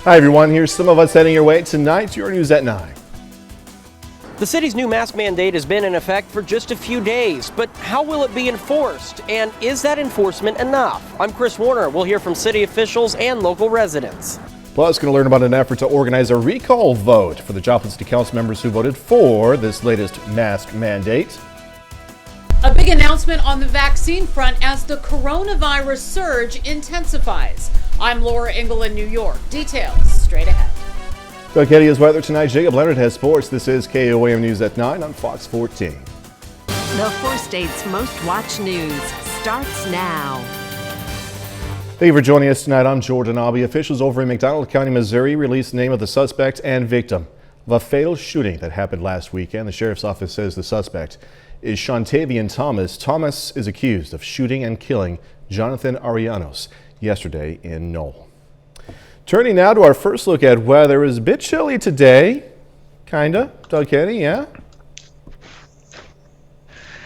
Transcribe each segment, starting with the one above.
Hi everyone, here's some of us heading your way tonight. Your news at 9. The city's new mask mandate has been in effect for just a few days, but how will it be enforced? And is that enforcement enough? I'm Chris Warner. We'll hear from city officials and local residents. Plus, going to learn about an effort to organize a recall vote for the Joplin City Council members who voted for this latest mask mandate. A big announcement on the vaccine front as the coronavirus surge intensifies. I'm Laura Engel in New York. Details straight ahead. Delcatti's weather tonight. Jacob Leonard has sports. This is KOAM News at 9 on Fox 14. The 4 states' most watched news starts now. Thank you for joining us tonight. I'm Jordan Abbey. Officials over in McDonald County, Missouri released the name of the suspect and victim of a fatal shooting that happened last weekend. The sheriff's office says the suspect is Shantavian Thomas. Thomas is accused of shooting and killing Jonathan Arianos yesterday in Knoll. Turning now to our first look at weather. It was a bit chilly today. Kinda. Delcatti, yeah?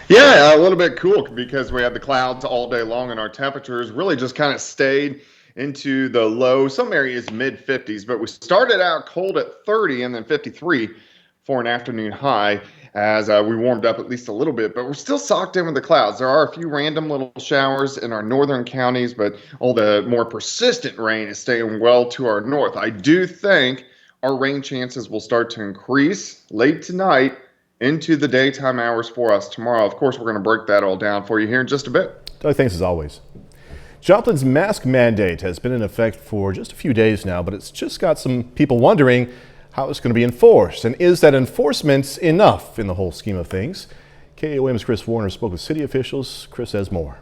Yeah, a little bit cool because we had the clouds all day long and our temperatures really just kind of stayed into the low, some areas mid 50s, but we started out cold at 30 and then 53 for an afternoon high as we warmed up at least a little bit, but we're still socked in with the clouds. There are a few random little showers in our northern counties, but all the more persistent rain is staying well to our north. I do think our rain chances will start to increase late tonight into the daytime hours for us tomorrow. Of course, we're going to break that all down for you here in just a bit. Doug, thanks as always. Joplin's mask mandate has been in effect for just a few days now, but it's just got some people wondering how it's going to be enforced. And is that enforcement enough in the whole scheme of things? KOAM's Chris Warner spoke with city officials. Chris has more.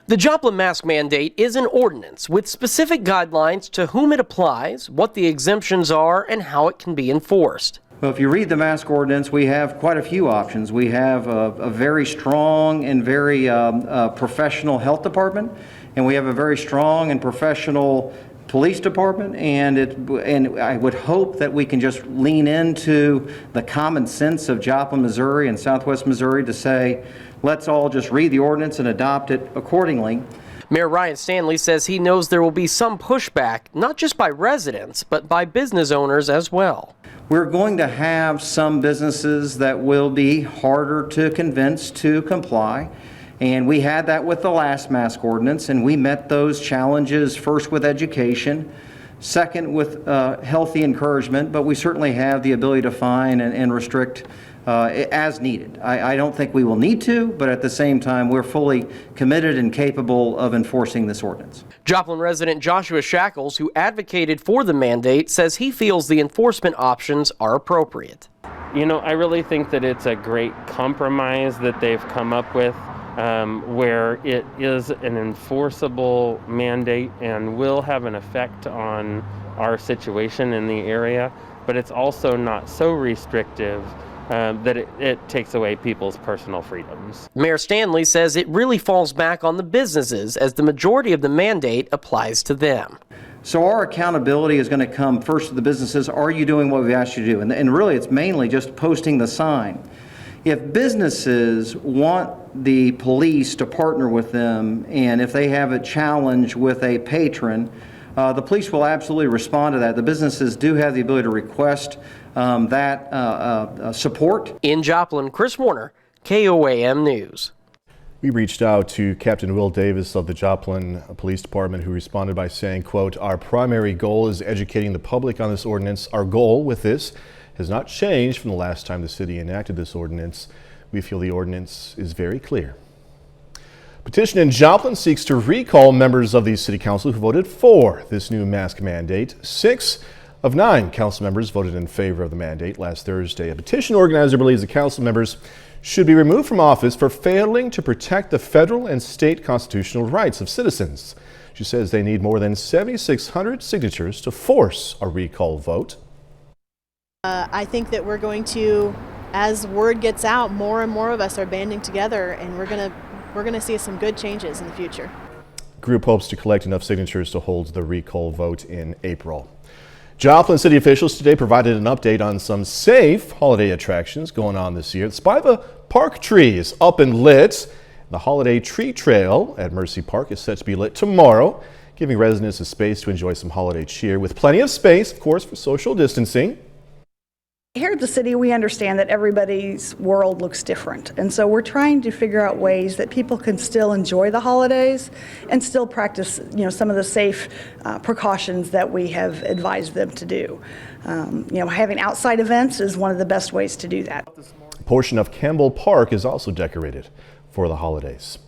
The Joplin mask mandate is an ordinance with specific guidelines to whom it applies, what the exemptions are, and how it can be enforced. Well, if you read the mask ordinance, we have quite a few options. We have a very strong and very professional health department, and we have a very strong and professional police department, and I would hope that we can just lean into the common sense of Joplin, Missouri and Southwest Missouri to say, let's all just read the ordinance and adopt it accordingly. Mayor Ryan Stanley says he knows there will be some pushback, not just by residents, but by business owners as well. We're going to have some businesses that will be harder to convince to comply. And we had that with the last mask ordinance, and we met those challenges first with education, second with healthy encouragement, but we certainly have the ability to fine and restrict as needed. I don't think we will need to, but at the same time, we're fully committed and capable of enforcing this ordinance. Joplin resident Joshua Shackles, who advocated for the mandate, says he feels the enforcement options are appropriate. You know, I really think that it's a great compromise that they've come up with. Where it is an enforceable mandate and will have an effect on our situation in the area, but it's also not so restrictive that it takes away people's personal freedoms. Mayor Stanley says it really falls back on the businesses as the majority of the mandate applies to them. So our accountability is going to come first to the businesses. Are you doing what we asked you to do? And really it's mainly just posting the sign. If businesses want the police to partner with them, and if they have a challenge with a patron, the police will absolutely respond to that. The businesses do have the ability to request that support. In Joplin, Chris Warner, KOAM News. We reached out to Captain Will Davis of the Joplin Police Department, who responded by saying, quote, "Our primary goal is educating the public on this ordinance. Our goal with this has not changed from the last time the city enacted this ordinance. We feel the ordinance is very clear." Petition in Joplin seeks to recall members of the city council who voted for this new mask mandate. 6 of 9 council members voted in favor of the mandate last Thursday. A petition organizer believes the council members should be removed from office for failing to protect the federal and state constitutional rights of citizens. She says they need more than 7,600 signatures to force a recall vote. I think that we're going to, as word gets out, more and more of us are banding together, and we're going to see some good changes in the future. The group hopes to collect enough signatures to hold the recall vote in April. Joplin city officials today provided an update on some safe holiday attractions going on this year. The Spiva Park tree is up and lit. The holiday tree trail at Mercy Park is set to be lit tomorrow. giving residents a space to enjoy some holiday cheer with plenty of space, of course, for social distancing. Here at the city, we understand that everybody's world looks different, and so we're trying to figure out ways that people can still enjoy the holidays and still practice, some of the safe precautions that we have advised them to do. Having outside events is one of the best ways to do that. A portion of Campbell Park is also decorated for the holidays.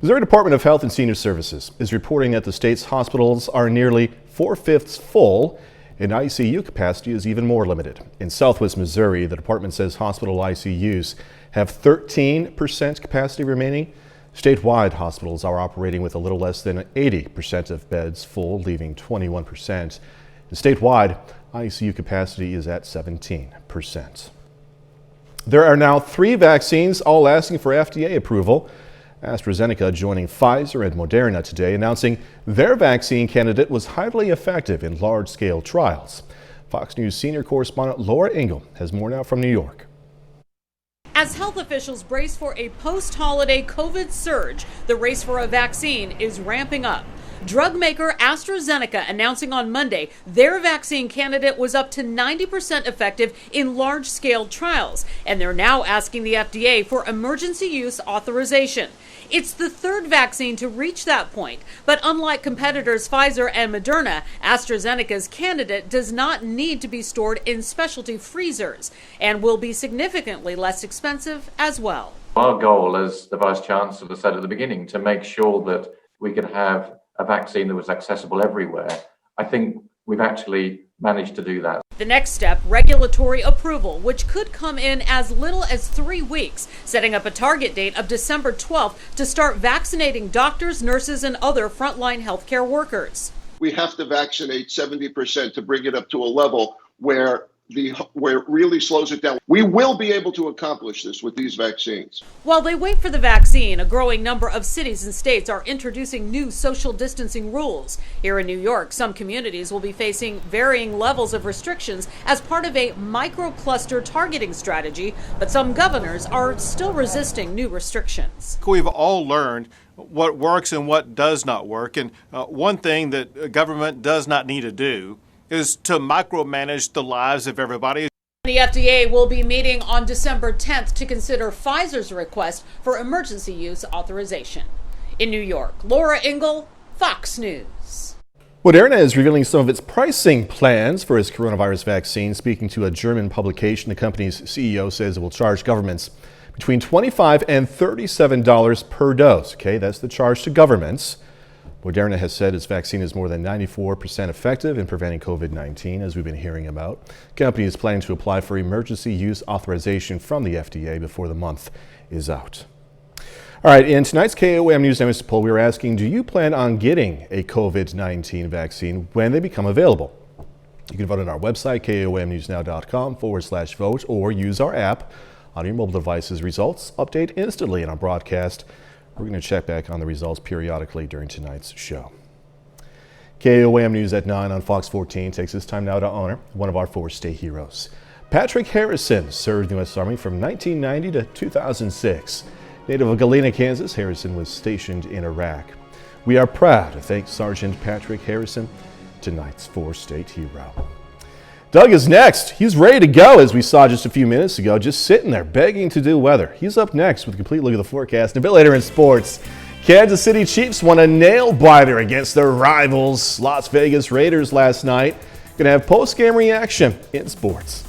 Missouri Department of Health and Senior Services is reporting that the state's hospitals are nearly 4/5 full, and ICU capacity is even more limited. In Southwest Missouri, the department says hospital ICUs have 13% capacity remaining. Statewide, hospitals are operating with a little less than 80% of beds full, leaving 21%. And statewide, ICU capacity is at 17%. There are now 3 vaccines, all asking for FDA approval. AstraZeneca joining Pfizer and Moderna today, announcing their vaccine candidate was highly effective in large-scale trials. Fox News senior correspondent Laura Engel has more now from New York. As health officials brace for a post-holiday COVID surge, the race for a vaccine is ramping up. Drug maker AstraZeneca announcing on Monday their vaccine candidate was up to 90% effective in large-scale trials, and they're now asking the FDA for emergency use authorization. It's the 3rd vaccine to reach that point, but unlike competitors Pfizer and Moderna, AstraZeneca's candidate does not need to be stored in specialty freezers and will be significantly less expensive as well. Our goal, as the Vice Chancellor said at the beginning, to make sure that we could have a vaccine that was accessible everywhere. I think we've actually managed to do that. The next step, regulatory approval, which could come in as little as 3 weeks, setting up a target date of December 12th to start vaccinating doctors, nurses, and other frontline healthcare workers. We have to vaccinate 70% to bring it up to a level where it really slows it down. We will be able to accomplish this with these vaccines. While they wait for the vaccine, a growing number of cities and states are introducing new social distancing rules. Here in New York, some communities will be facing varying levels of restrictions as part of a micro-cluster targeting strategy, but some governors are still resisting new restrictions. We've all learned what works and what does not work, and one thing that government does not need to do is to micromanage the lives of everybody. The FDA will be meeting on December 10th to consider Pfizer's request for emergency use authorization. In New York, Laura Engel, Fox News. Moderna is revealing some of its pricing plans for its coronavirus vaccine. Speaking to a German publication, the company's CEO says it will charge governments between $25 and $37 per dose. Okay, that's the charge to governments. Moderna has said its vaccine is more than 94% effective in preventing COVID-19, as we've been hearing about. The company is planning to apply for emergency use authorization from the FDA before the month is out. All right, in tonight's KOAM News Now poll, we were asking, do you plan on getting a COVID-19 vaccine when they become available? You can vote on our website, KOAMnewsnow.com/vote, or use our app on your mobile devices. Results update instantly in our broadcast. We're going to check back on the results periodically during tonight's show. KOAM News at 9 on Fox 14 takes this time now to honor one of our 4 state heroes. Patrick Harrison served the U.S. Army from 1990 to 2006. Native of Galena, Kansas, Harrison was stationed in Iraq. We are proud to thank Sergeant Patrick Harrison, tonight's 4 state hero. Doug is next. He's ready to go, as we saw just a few minutes ago, just sitting there begging to do weather. He's up next with a complete look at the forecast. And a bit later in sports, Kansas City Chiefs won a nail-biter against their rivals, Las Vegas Raiders, last night. Going to have post-game reaction in sports.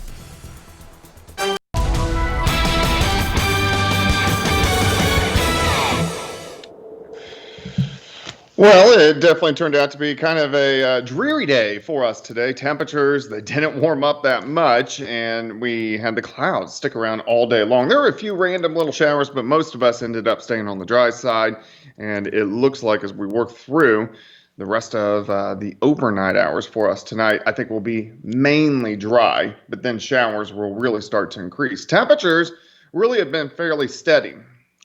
Well, it definitely turned out to be kind of a dreary day for us today. Temperatures, they didn't warm up that much, and we had the clouds stick around all day long. There were a few random little showers, but most of us ended up staying on the dry side, and it looks like as we work through the rest of the overnight hours for us tonight, I think will be mainly dry, but then showers will really start to increase. Temperatures really have been fairly steady.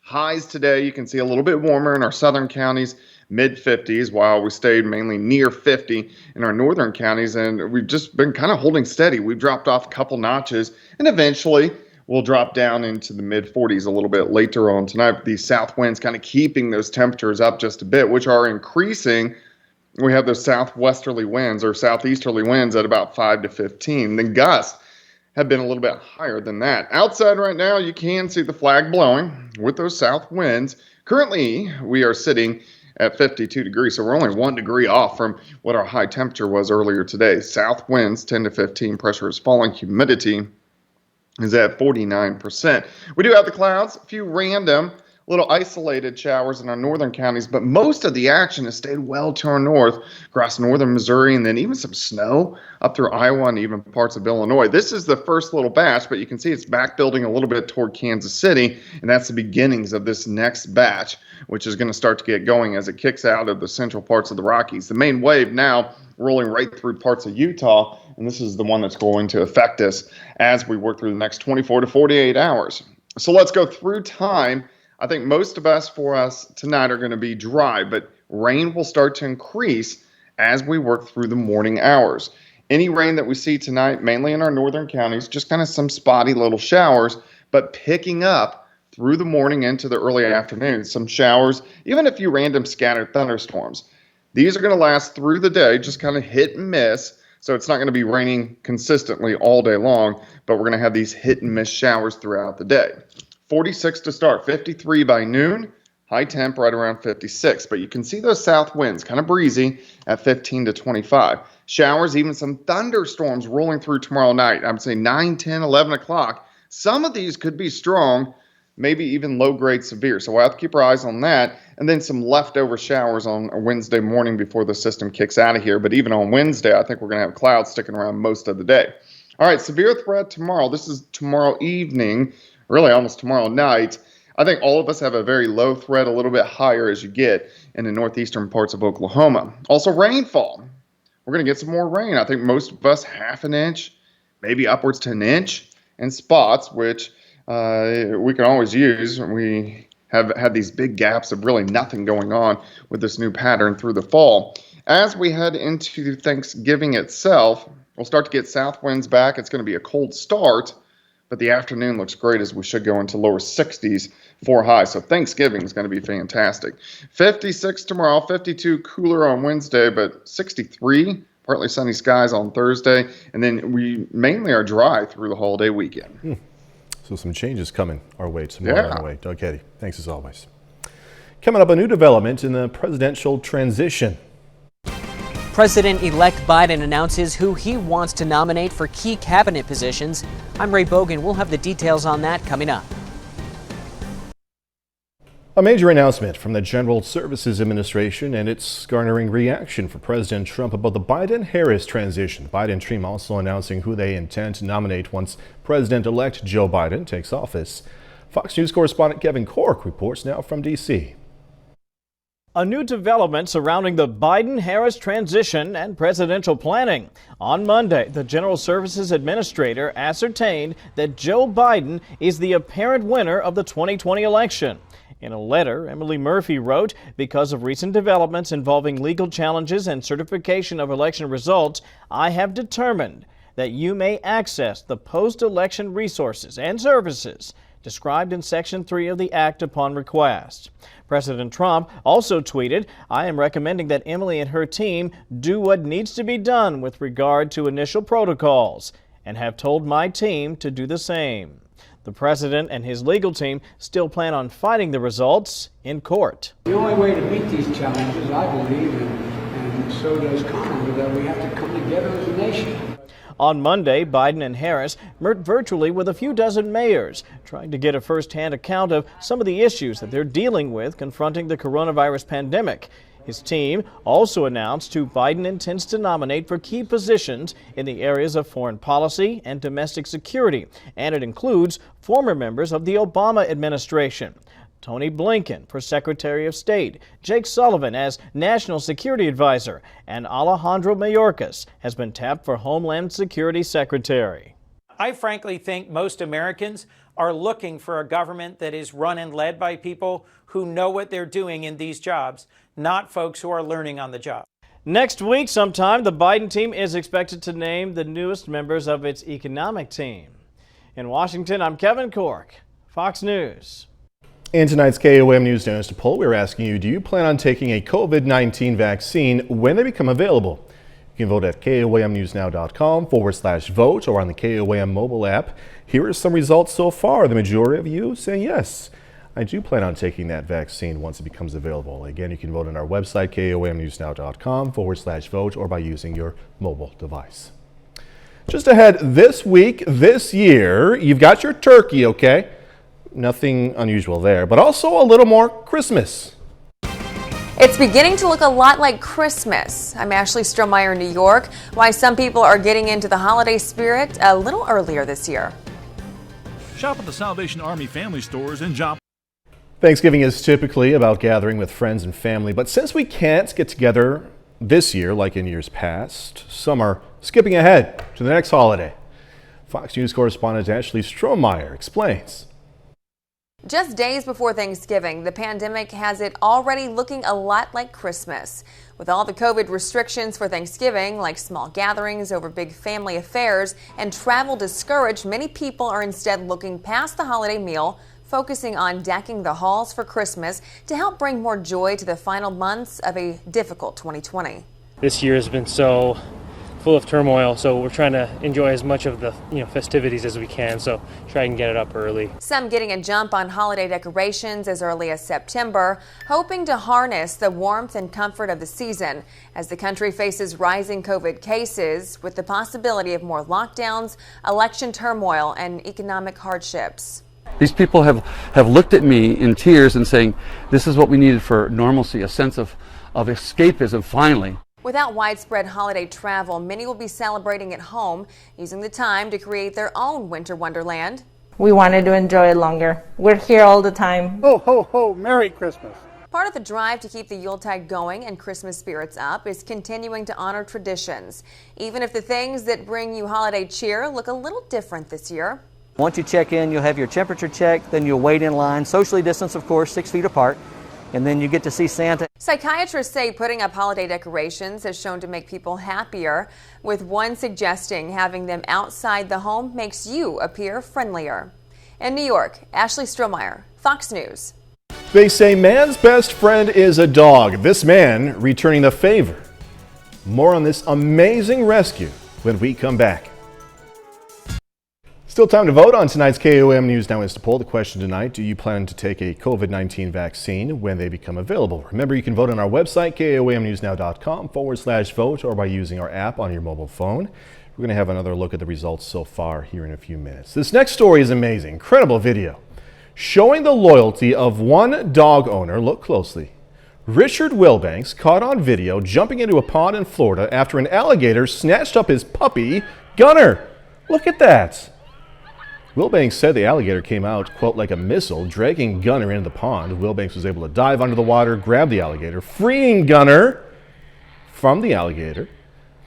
Highs today, you can see a little bit warmer in our southern counties, mid-50s, while we stayed mainly near 50 in our northern counties, and we've just been kind of holding steady. We've dropped off a couple notches, and eventually we'll drop down into the mid-40s a little bit later on tonight. These south winds kind of keeping those temperatures up just a bit, which are increasing we have those southwesterly winds or southeasterly winds at about 5 to 15. The gusts have been a little bit higher than that. Outside right now, you can see the flag blowing with those south winds. Currently, we are sitting at 52 degrees, so we're only 1 degree off from what our high temperature was earlier today. South winds 10 to 15, pressure is falling, humidity is at 49%. We do have the clouds, a few random little isolated showers in our northern counties, but most of the action has stayed well to our north, across northern Missouri, and then even some snow up through Iowa and even parts of Illinois. This is the first little batch, but you can see it's back building a little bit toward Kansas City, and that's the beginnings of this next batch, which is going to start to get going as it kicks out of the central parts of the Rockies. The main wave now rolling right through parts of Utah, and this is the one that's going to affect us as we work through the next 24 to 48 hours. So let's go through time. I think most of us for us tonight are going to be dry, but rain will start to increase as we work through the morning hours. Any rain that we see tonight, mainly in our northern counties, just kind of some spotty little showers, but picking up through the morning into the early afternoon. Some showers, even a few random scattered thunderstorms. These are going to last through the day, just kind of hit and miss. So it's not going to be raining consistently all day long, but we're going to have these hit and miss showers throughout the day. 46 to start, 53 by noon, high temp right around 56. But you can see those south winds, kind of breezy at 15 to 25. Showers, even some thunderstorms rolling through tomorrow night. I would say 9, 10, 11 o'clock. Some of these could be strong, maybe even low-grade severe. So we'll have to keep our eyes on that. And then some leftover showers on a Wednesday morning before the system kicks out of here. But even on Wednesday, I think we're going to have clouds sticking around most of the day. All right, severe threat tomorrow. This is tomorrow evening, really almost tomorrow night. I think all of us have a very low threat, a little bit higher as you get in the northeastern parts of Oklahoma. Also rainfall. We're going to get some more rain. I think most of us half an inch, maybe upwards to an inch in spots, which we can always use. We have had these big gaps of really nothing going on with this new pattern through the fall. As we head into Thanksgiving itself, we'll start to get south winds back. It's going to be a cold start, but the afternoon looks great as we should go into lower 60s for high. So Thanksgiving is going to be fantastic. 56 tomorrow, 52 cooler on Wednesday, but 63, partly sunny skies on Thursday. And then we mainly are dry through the holiday weekend. So some changes coming our way tomorrow. Anyway, Doug Heddy, thanks as always. Coming up, a new development in the presidential transition. President-elect Biden announces who he wants to nominate for key cabinet positions. I'm Ray Bogan. We'll have the details on that coming up. A major announcement from the General Services Administration, and it's garnering reaction for President Trump about the Biden-Harris transition. The Biden team also announcing who they intend to nominate once President-elect Joe Biden takes office. Fox News correspondent Kevin Cork reports now from D.C. A new development surrounding the Biden-Harris transition and presidential planning. On Monday, the General Services Administrator ascertained that Joe Biden is the apparent winner of the 2020 election. In a letter, Emily Murphy wrote, because of recent developments involving legal challenges and certification of election results, I have determined that you may access the post-election resources and services described in Section 3 of the Act upon request. President Trump also tweeted, I am recommending that Emily and her team do what needs to be done with regard to initial protocols and have told my team to do the same. The president and his legal team still plan on fighting the results in court. The only way to beat these challenges, I believe, and so does Congress, is that we have to come together as a nation. On Monday, Biden and Harris met virtually with a few dozen mayors, trying to get a first-hand account of some of the issues that they're dealing with confronting the coronavirus pandemic. His team also announced who Biden intends to nominate for key positions in the areas of foreign policy and domestic security, and it includes former members of the Obama administration. Tony Blinken for Secretary of State, Jake Sullivan as National Security Advisor, and Alejandro Mayorkas has been tapped for Homeland Security Secretary. I frankly think most Americans are looking for a government that is run and led by people who know what they're doing in these jobs, not folks who are learning on the job. Next week sometime, the Biden team is expected to name the newest members of its economic team. In Washington, I'm Kevin Cork, Fox News. In tonight's KOAM News Notice to Poll, we're asking you, do you plan on taking a COVID-19 vaccine when they become available? You can vote at KOAMnewsnow.com/vote or on the KOAM mobile app. Here are some results so far. The majority of you say yes, I do plan on taking that vaccine once it becomes available. Again, you can vote on our website, KOAMnewsnow.com/vote or by using your mobile device. Just ahead this week, this year, you've got your turkey, okay? Nothing unusual there, but also a little more Christmas. It's beginning to look a lot like Christmas. I'm Ashley Strohmeyer in New York. Why some people are getting into the holiday spirit a little earlier this year. Shop at the Salvation Army family stores in Joplin. Thanksgiving is typically about gathering with friends and family, but since we can't get together this year like in years past, some are skipping ahead to the next holiday. Fox News correspondent Ashley Strohmeyer explains. Just days before Thanksgiving, the pandemic has it already looking a lot like Christmas. With all the COVID restrictions for Thanksgiving, like small gatherings over big family affairs and travel discouraged, many people are instead looking past the holiday meal, focusing on decking the halls for Christmas to help bring more joy to the final months of a difficult 2020. This year has been so full of turmoil, so we're trying to enjoy as much of the festivities as we can, so try and get it up early. Some getting a jump on holiday decorations as early as September, hoping to harness the warmth and comfort of the season as the country faces rising COVID cases with the possibility of more lockdowns, election turmoil, and economic hardships. These people have looked at me in tears and saying, this is what we needed for normalcy, a sense of escapism finally. Without widespread holiday travel, many will be celebrating at home, using the time to create their own winter wonderland. We wanted to enjoy it longer. We're here all the time. Ho, ho, ho, Merry Christmas. Part of the drive to keep the Yuletide going and Christmas spirits up is continuing to honor traditions, even if the things that bring you holiday cheer look a little different this year. Once you check in, you'll have your temperature checked, then you'll wait in line, socially distanced, of course, 6 feet apart. And then you get to see Santa. Psychiatrists say putting up holiday decorations has shown to make people happier, with one suggesting having them outside the home makes you appear friendlier. In New York, Ashley Strohmeyer, Fox News. They say man's best friend is a dog. This man returning the favor. More on this amazing rescue when we come back. Still time to vote on tonight's KOAM News Now is to poll. The question tonight, do you plan to take a COVID-19 vaccine when they become available? Remember, you can vote on our website, KOAMnewsnow.com/vote, or by using our app on your mobile phone. We're going to have another look at the results so far here in a few minutes. This next story is amazing. Incredible video showing the loyalty of one dog owner. Look closely. Richard Wilbanks caught on video jumping into a pond in Florida after an alligator snatched up his puppy, Gunner. Look at that. Wilbanks said the alligator came out, quote, like a missile, dragging Gunner into the pond. Wilbanks was able to dive under the water, grab the alligator, freeing Gunner from the alligator.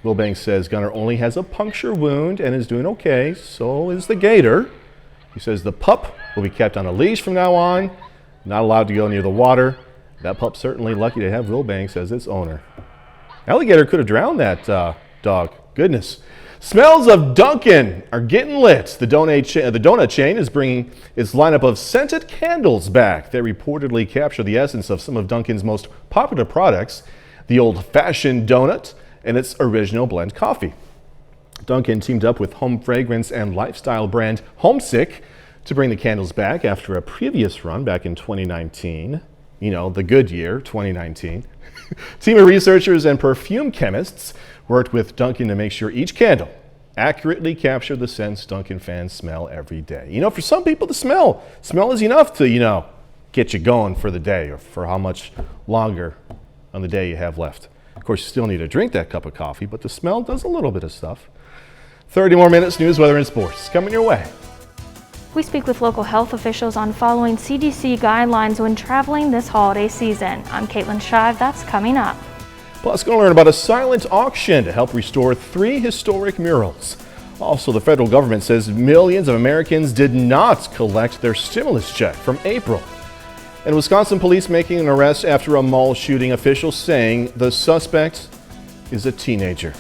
Wilbanks says Gunner only has a puncture wound and is doing okay, so is the gator. He says the pup will be kept on a leash from now on, not allowed to go near the water. That pup's certainly lucky to have Wilbanks as its owner. Alligator could have drowned that dog. Goodness. Smells of Dunkin' are getting lit. The donut chain is bringing its lineup of scented candles back. They reportedly capture the essence of some of Dunkin's most popular products, the old-fashioned donut and its original blend coffee. Dunkin' teamed up with home fragrance and lifestyle brand Homesick to bring the candles back after a previous run back in 2019. You know, the good year, 2019. Team of researchers and perfume chemists worked with Dunkin' to make sure each candle accurately captured the scents Dunkin' fans smell every day. You know, for some people, the smell is enough to, get you going for the day or for how much longer on the day you have left. Of course, you still need to drink that cup of coffee, but the smell does a little bit of stuff. 30 more minutes, news, weather, and sports coming your way. We speak with local health officials on following CDC guidelines when traveling this holiday season. I'm Caitlin Shive. That's coming up. Plus, going to learn about a silent auction to help restore 3 historic murals. Also, the federal government says millions of Americans did not collect their stimulus check from April. And Wisconsin police making an arrest after a mall shooting, officials saying the suspect is a teenager.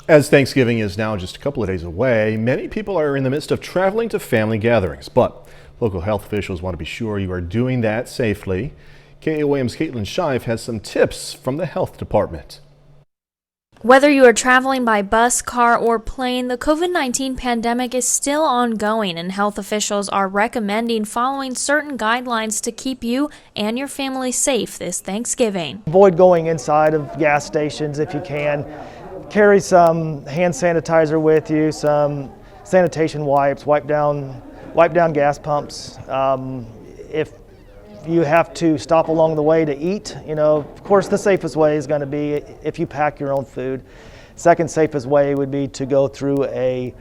As Thanksgiving is now just a couple of days away, many people are in the midst of traveling to family gatherings. But Local health officials want to be sure you are doing that safely. KOAM's Caitlin Shive has some tips from the health department. Whether you are traveling by bus, car, or plane, the COVID-19 pandemic is still ongoing, and health officials are recommending following certain guidelines to keep you and your family safe this Thanksgiving. Avoid going inside of gas stations if you can. Carry some hand sanitizer with you, some sanitation wipes, wipe down gas pumps. If you have to stop along the way to eat, of course the safest way is going to be if you pack your own food. Second safest way would be to go through a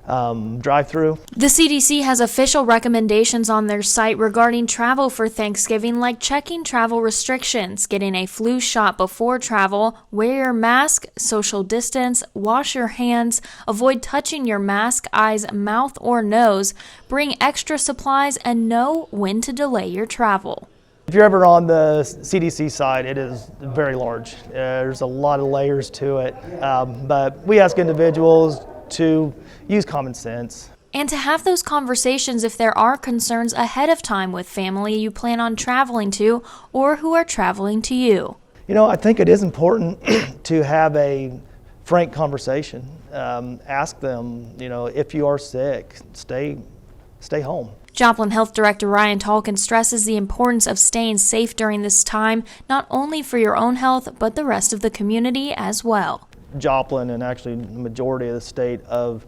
drive-through. The CDC has official recommendations on their site regarding travel for Thanksgiving, like checking travel restrictions, getting a flu shot before travel, wear your mask, social distance, wash your hands, avoid touching your mask, eyes, mouth, or nose, bring extra supplies, and know when to delay your travel. If you're ever on the CDC side, it is very large. There's a lot of layers to it, but we ask individuals to use common sense. And to have those conversations if there are concerns ahead of time with family you plan on traveling to or who are traveling to you. I think it is important to have a frank conversation. Ask them, if you are sick, stay home. Joplin Health Director Ryan Talkin stresses the importance of staying safe during this time, not only for your own health, but the rest of the community as well. Joplin and actually the majority of the state of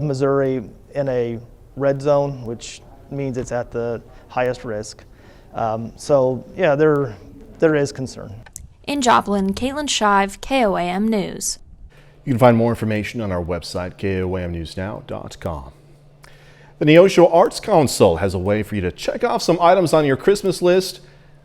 Missouri in a red zone, which means it's at the highest risk. So yeah, there is concern. In Joplin, Caitlin Shive, KOAM News. You can find more information on our website, KOAMnewsnow.com. The Neosho Arts Council has a way for you to check off some items on your Christmas list,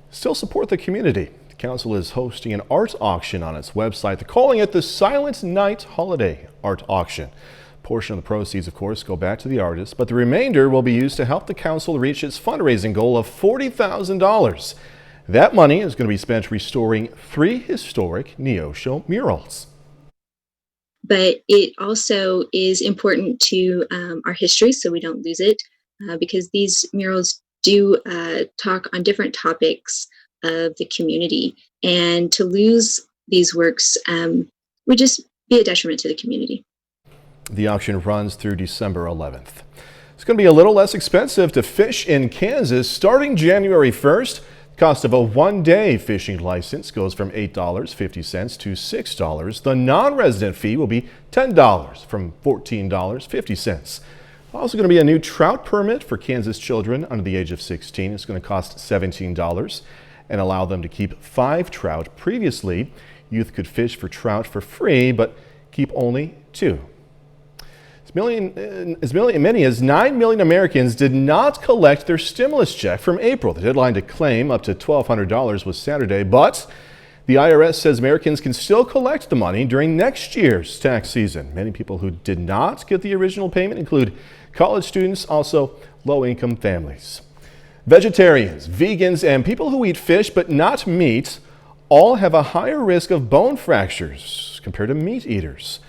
still support the community. The council is hosting an art auction on its website. They're calling it the Silent Night Holiday Art Auction. A portion of the proceeds, of course, go back to the artists, but the remainder will be used to help the council reach its fundraising goal of $40,000. That money is going to be spent restoring 3 historic Neosho murals. But it also is important to our history so we don't lose it, because these murals do talk on different topics of the community, and to lose these works would just be a detriment to the community. The auction runs through December 11th. It's going to be a little less expensive to fish in Kansas starting January 1st. The cost of a one-day fishing license goes from $8.50 to $6. The non-resident fee will be $10 from $14.50. Also going to be a new trout permit for Kansas children under the age of 16. It's going to cost $17 and allow them to keep 5 trout. Previously, youth could fish for trout for free, but keep only 2. As many as 9 million Americans did not collect their stimulus check from April. The deadline to claim up to $1,200 was Saturday, but the IRS says Americans can still collect the money during next year's tax season. Many people who did not get the original payment include college students, also low-income families. Vegetarians, vegans, and people who eat fish but not meat all have a higher risk of bone fractures compared to meat eaters.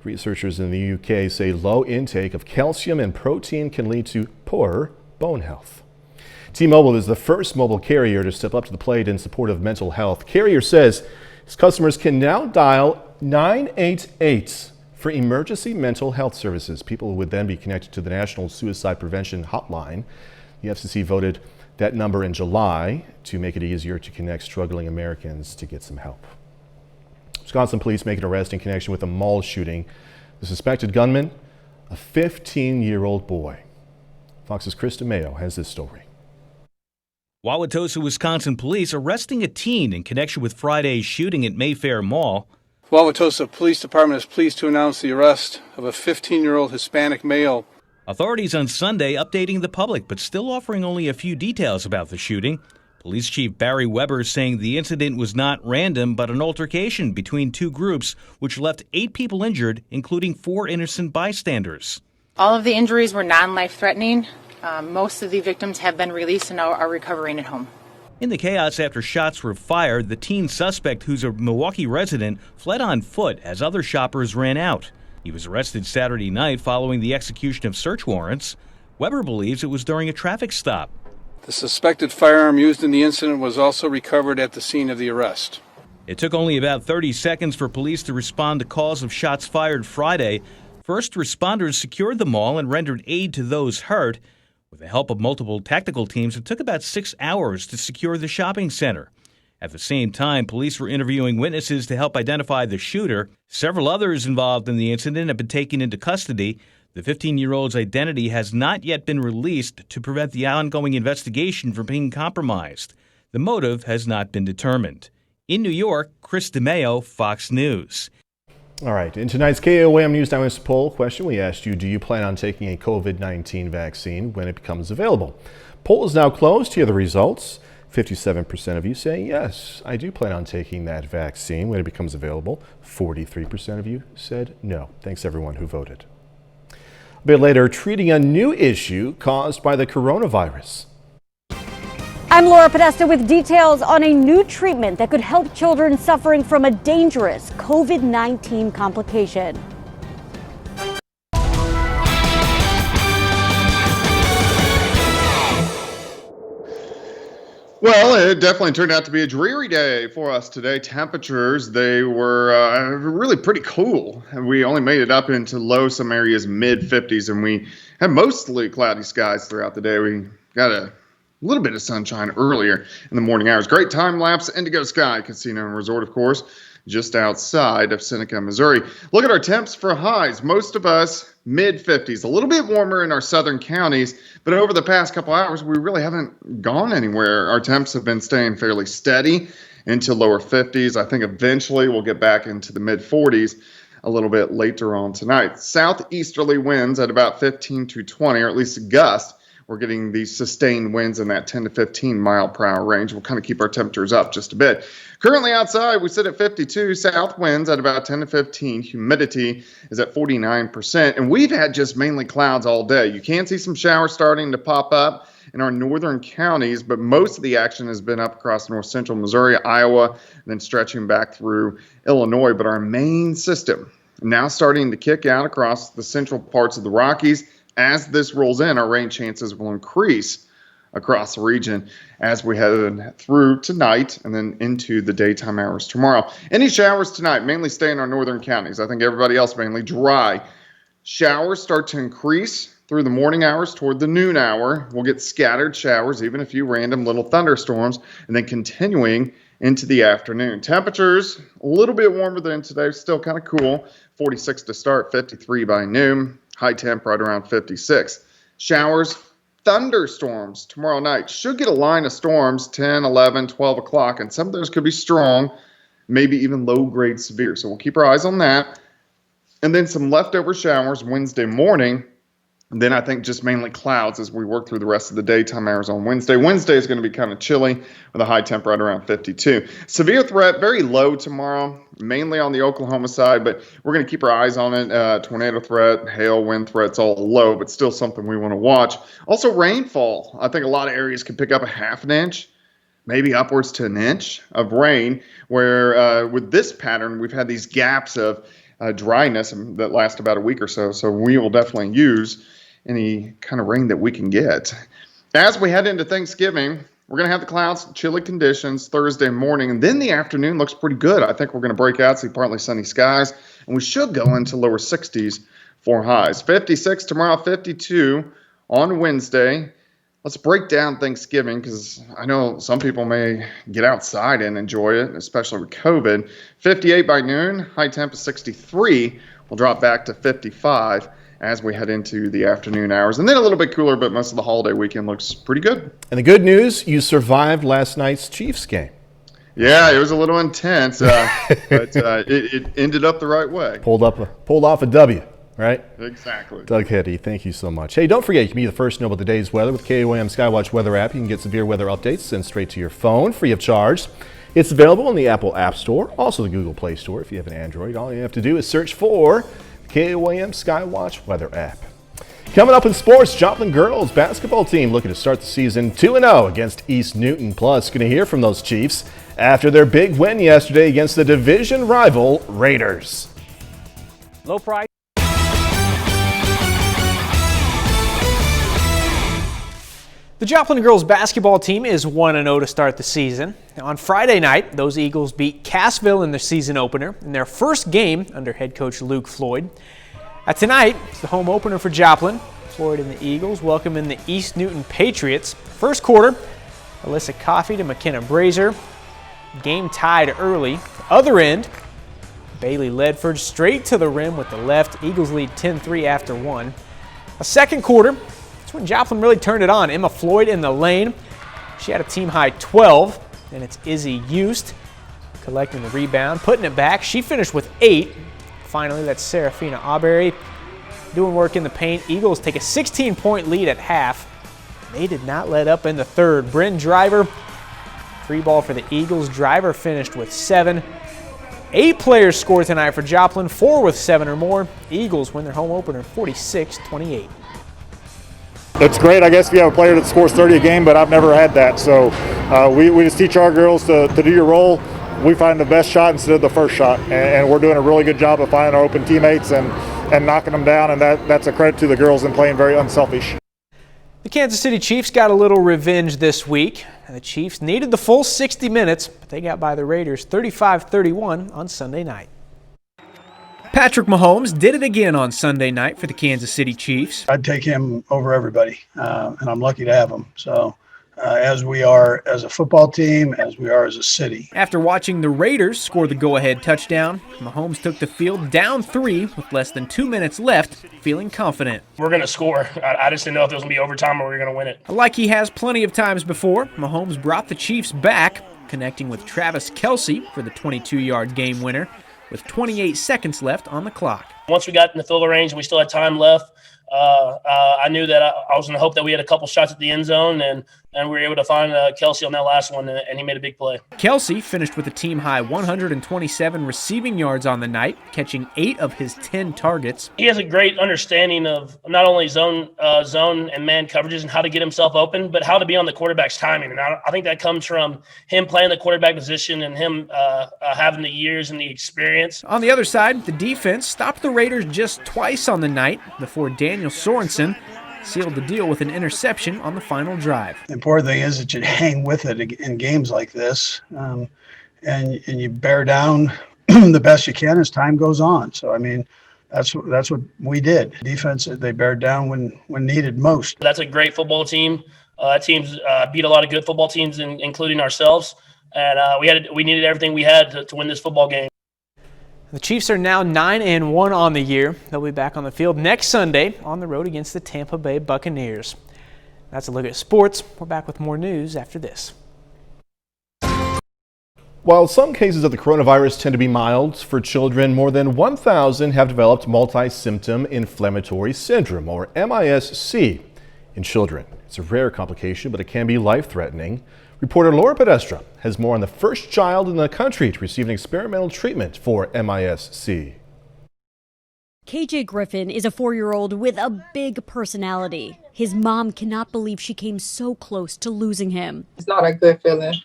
Researchers in the UK say low intake of calcium and protein can lead to poorer bone health. T-Mobile is the first mobile carrier to step up to the plate in support of mental health. Carrier says its customers can now dial 988 for emergency mental health services. People would then be connected to the National Suicide Prevention Hotline. The FCC voted that number in July to make it easier to connect struggling Americans to get some help. Wisconsin police make an arrest in connection with a mall shooting. The suspected gunman, a 15-year-old boy. Fox's Chris DeMeo has this story. Wauwatosa, Wisconsin police arresting a teen in connection with Friday's shooting at Mayfair Mall. Wauwatosa Police Department is pleased to announce the arrest of a 15-year-old Hispanic male. Authorities on Sunday updating the public, but still offering only a few details about the shooting. Police Chief Barry Weber saying the incident was not random, but an altercation between 2 groups, which left 8 people injured, including 4 innocent bystanders. All of the injuries were non-life-threatening. Most of the victims have been released and are recovering at home. In the chaos after shots were fired, the teen suspect, who's a Milwaukee resident, fled on foot as other shoppers ran out. He was arrested Saturday night following the execution of search warrants. Weber believes it was during a traffic stop. The suspected firearm used in the incident was also recovered at the scene of the arrest. It took only about 30 seconds for police to respond to calls of shots fired Friday. First responders secured the mall and rendered aid to those hurt. With the help of multiple technical teams, it took about 6 hours to secure the shopping center. At the same time, police were interviewing witnesses to help identify the shooter. Several others involved in the incident have been taken into custody. The 15-year-old's identity has not yet been released to prevent the ongoing investigation from being compromised. The motive has not been determined. In New York, Chris DeMeo, Fox News. All right, in tonight's KOAM News Diamonds poll question, we asked you, do you plan on taking a COVID-19 vaccine when it becomes available? Poll is now closed. Here are the results. 57% of you say yes, I do plan on taking that vaccine when it becomes available. 43% of you said no. Thanks everyone who voted. A bit later, treating a new issue caused by the coronavirus. I'm Laura Podesta with details on a new treatment that could help children suffering from a dangerous COVID-19 complication. Well, it definitely turned out to be a dreary day for us today. Temperatures, they were really pretty cool. We only made it up into low, some areas mid-50s, and we had mostly cloudy skies throughout the day. We got a little bit of sunshine earlier in the morning hours. Great time-lapse Indigo Sky Casino and Resort, of course, just outside of Seneca, Missouri. Look at our temps for highs. Most of us mid-50s, a little bit warmer in our southern counties, but over the past couple hours, we really haven't gone anywhere. Our temps have been staying fairly steady into lower 50s. I think eventually we'll get back into the mid-40s a little bit later on tonight. Southeasterly winds at about 15 to 20, or at least a gust. We're getting these sustained winds in that 10 to 15 mile per hour range. We'll kind of keep our temperatures up just a bit. Currently outside, we sit at 52, south winds at about 10 to 15. Humidity is at 49%. And we've had just mainly clouds all day. You can see some showers starting to pop up in our northern counties, but most of the action has been up across north central Missouri, Iowa, and then stretching back through Illinois. But our main system now starting to kick out across the central parts of the Rockies. As this rolls in, our rain chances will increase across the region as we head through tonight and then into the daytime hours tomorrow. Any showers tonight mainly stay in our northern counties. I think everybody else mainly dry. Showers start to increase through the morning hours toward the noon hour. We'll get scattered showers, even a few random little thunderstorms, and then continuing into the afternoon. Temperatures a little bit warmer than today, still kind of cool. 46 to start, 53 by noon. High temp right around 56. Showers, thunderstorms tomorrow night. Should get a line of storms 10, 11, 12 o'clock, and some of those could be strong, maybe even low-grade severe. So we'll keep our eyes on that. And then some leftover showers Wednesday morning. And then I think just mainly clouds as we work through the rest of the daytime hours on Wednesday. Wednesday is going to be kind of chilly with a high temp right around 52. Severe threat, very low tomorrow, mainly on the Oklahoma side, but we're going to keep our eyes on it. Tornado threat, hail, wind threats, all low, but still something we want to watch. Also rainfall. I think a lot of areas can pick up a half an inch, maybe upwards to an inch of rain, where with this pattern, we've had these gaps of dryness that last about a week or so. So we will definitely use any kind of rain that we can get. As we head into Thanksgiving, we're going to have the clouds, chilly conditions Thursday morning, and then the afternoon looks pretty good. I think we're going to break out, see partly sunny skies, and we should go into lower 60s for highs. 56 tomorrow, 52 on Wednesday. Let's break down Thanksgiving because I know some people may get outside and enjoy it, especially with COVID. 58 by noon, high temp is 63. We'll drop back to 55 as we head into the afternoon hours. And then a little bit cooler, but most of the holiday weekend looks pretty good. And the good news, you survived last night's Chiefs game. Yeah, it was a little intense, but it ended up the right way. Pulled off a W, right? Exactly. Doug Hetty, thank you so much. Hey, don't forget, you can be the first to know about the day's weather with KOAM Skywatch weather app. You can get severe weather updates sent straight to your phone, free of charge. It's available in the Apple App Store, also the Google Play Store if you have an Android. All you have to do is search for KOAM Skywatch weather app. Coming up in sports, Joplin girls basketball team looking to start the season 2-0 against East Newton. Plus, going to hear from those Chiefs after their big win yesterday against the division rival Raiders. Low price. The Joplin girls basketball team is 1-0 to start the season. On Friday night, those Eagles beat Cassville in their season opener in their first game under head coach Luke Floyd. Tonight, it's the home opener for Joplin. Floyd and the Eagles welcome in the East Newton Patriots. First quarter, Alyssa Coffey to McKenna Brazier. Game tied early. The other end, Bailey Ledford straight to the rim with the left. Eagles lead 10-3 after one. A second quarter, that's when Joplin really turned it on. Emma Floyd in the lane. She had a team-high 12. And it's Izzy Eust collecting the rebound, putting it back. She finished with 8. Finally, that's Serafina Auberry doing work in the paint. Eagles take a 16-point lead at half. They did not let up in the third. Bryn Driver, free ball for the Eagles. Driver finished with 7. 8 players scored tonight for Joplin, 4 with 7 or more. Eagles win their home opener 46-28. It's great, I guess, if you have a player that scores 30 a game, but I've never had that. So we just teach our girls to do your role. We find the best shot instead of the first shot, and we're doing a really good job of finding our open teammates and knocking them down, and that's a credit to the girls and playing very unselfish. The Kansas City Chiefs got a little revenge this week. The Chiefs needed the full 60 minutes, but they got by the Raiders 35-31 on Sunday night. Patrick Mahomes did it again on Sunday night for the Kansas City Chiefs. I'd take him over everybody, and I'm lucky to have him. So as we are as a football team, as we are as a city. After watching the Raiders score the go-ahead touchdown, Mahomes took the field down 3 with less than 2 minutes left, feeling confident. We're going to score. I just didn't know if it was going to be overtime or we were going to win it. Like he has plenty of times before, Mahomes brought the Chiefs back, connecting with Travis Kelce for the 22-yard game winner with 28 seconds left on the clock. Once we got in the field range and we still had time left, I knew that I was going to hope that we had a couple shots at the end zone, and we were able to find Kelce on that last one, and he made a big play. Kelce finished with a team-high 127 receiving yards on the night, catching 8 of his 10 targets. He has a great understanding of not only zone and man coverages and how to get himself open, but how to be on the quarterback's timing. And I think that comes from him playing the quarterback position and him having the years and the experience. On the other side, the defense stopped the Raiders just twice on the night before Daniel Sorensen sealed the deal with an interception on the final drive. The important thing is that you hang with it in games like this, and you bear down the best you can as time goes on. So, I mean, that's what we did. Defense, they bared down when needed most. That's a great football team. Teams beat a lot of good football teams, including ourselves, and we needed everything we had to win this football game. The Chiefs are now 9-1 on the year. They'll be back on the field next Sunday on the road against the Tampa Bay Buccaneers. That's a look at sports. We're back with more news after this. While some cases of the coronavirus tend to be mild for children, more than 1,000 have developed multi-symptom inflammatory syndrome, or MIS-C, in children. It's a rare complication, but it can be life-threatening. Reporter Laura Podestra has more on the first child in the country to receive an experimental treatment for MIS-C. KJ Griffin is a 4-year-old with a big personality. His mom cannot believe she came so close to losing him. It's not a good feeling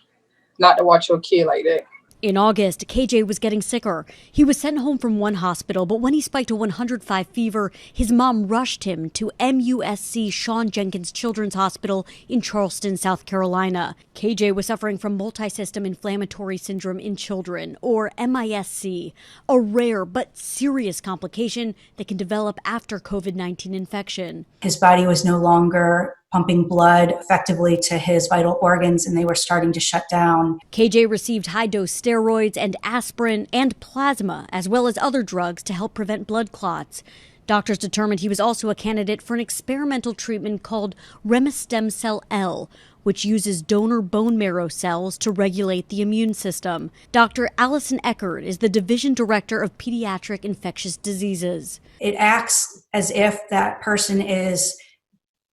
not to watch your kid like that. In August, KJ was getting sicker. He was sent home from one hospital, but when he spiked a 105 fever, his mom rushed him to MUSC Shawn Jenkins Children's Hospital in Charleston, South Carolina. KJ was suffering from multisystem inflammatory syndrome in children, or MIS-C, a rare but serious complication that can develop after COVID-19 infection. His body was no longer pumping blood effectively to his vital organs, and they were starting to shut down. KJ received high-dose steroids and aspirin and plasma, as well as other drugs to help prevent blood clots. Doctors determined he was also a candidate for an experimental treatment called Remestemcel-L, which uses donor bone marrow cells to regulate the immune system. Dr. Allison Eckert is the Division Director of Pediatric Infectious Diseases. It acts as if that person is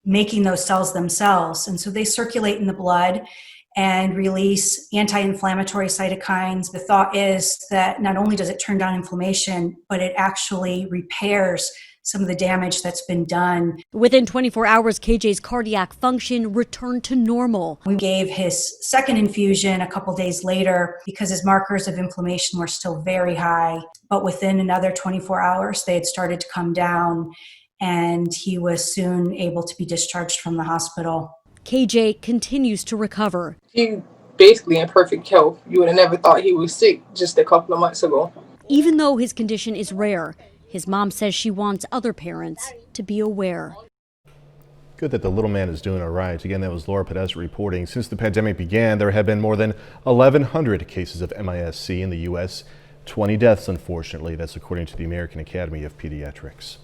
making those cells themselves. And so they circulate in the blood and release anti-inflammatory cytokines. The thought is that not only does it turn down inflammation, but it actually repairs some of the damage that's been done. Within 24 hours, KJ's cardiac function returned to normal. We gave his second infusion a couple days later because his markers of inflammation were still very high. But within another 24 hours, they had started to come down, and he was soon able to be discharged from the hospital. KJ continues to recover. He basically in perfect health. You would have never thought he was sick just a couple of months ago. Even though his condition is rare, his mom says she wants other parents to be aware. Good that the little man is doing all right. Again, that was Laura Podesta reporting. Since the pandemic began, there have been more than 1,100 cases of MIS-C in the U.S. 20 deaths, unfortunately. That's according to the American Academy of Pediatrics.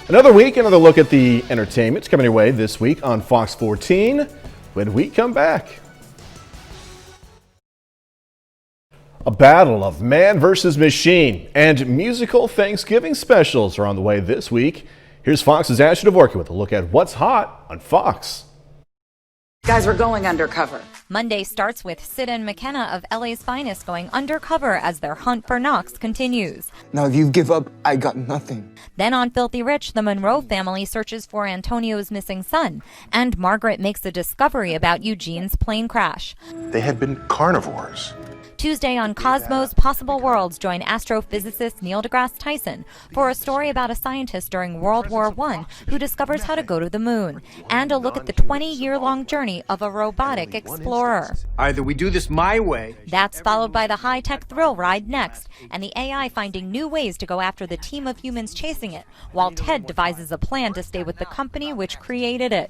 Another week, another look at the entertainment coming your way this week on Fox 14 when we come back. A battle of man versus machine and musical Thanksgiving specials are on the way this week. Here's Fox's Ashley Dvorkin with a look at what's hot on Fox. Guys, we're going undercover. Monday starts with Sid and McKenna of LA's Finest going undercover as their hunt for Knox continues. Now, if you give up, I got nothing. Then on Filthy Rich, the Monroe family searches for Antonio's missing son, and Margaret makes a discovery about Eugene's plane crash. They had been carnivores. Tuesday on Cosmos Possible Worlds, join astrophysicist Neil deGrasse Tyson for a story about a scientist during World War I who discovers how to go to the moon, and a look at the 20-year-long journey of a robotic explorer. Either we do this my way. That's followed by the high-tech thrill ride next, and the AI finding new ways to go after the team of humans chasing it, while Ted devises a plan to stay with the company which created it.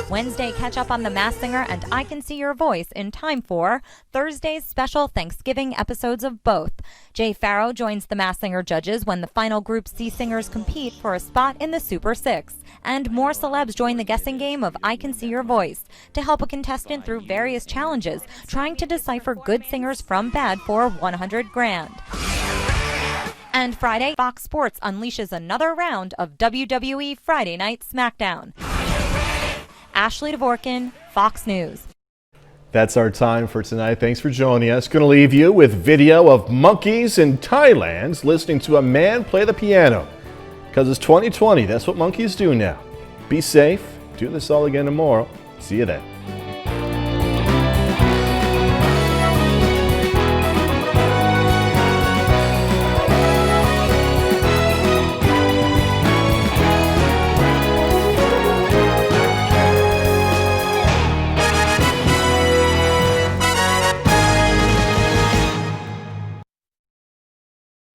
Wednesday, catch up on The Masked Singer and I Can See Your Voice in time for Thursday's special Thanksgiving episodes of both. Jay Farrow joins the Masked Singer judges when the final Group C singers compete for a spot in the Super Six. And more celebs join the guessing game of I Can See Your Voice to help a contestant through various challenges, trying to decipher good singers from bad for $100,000. And Friday, Fox Sports unleashes another round of WWE Friday Night SmackDown. Ashley Dvorkin, Fox News. That's our time for tonight. Thanks for joining us. Going to leave you with video of monkeys in Thailand listening to a man play the piano. Because it's 2020, that's what monkeys do now. Be safe. Do this all again tomorrow. See you then.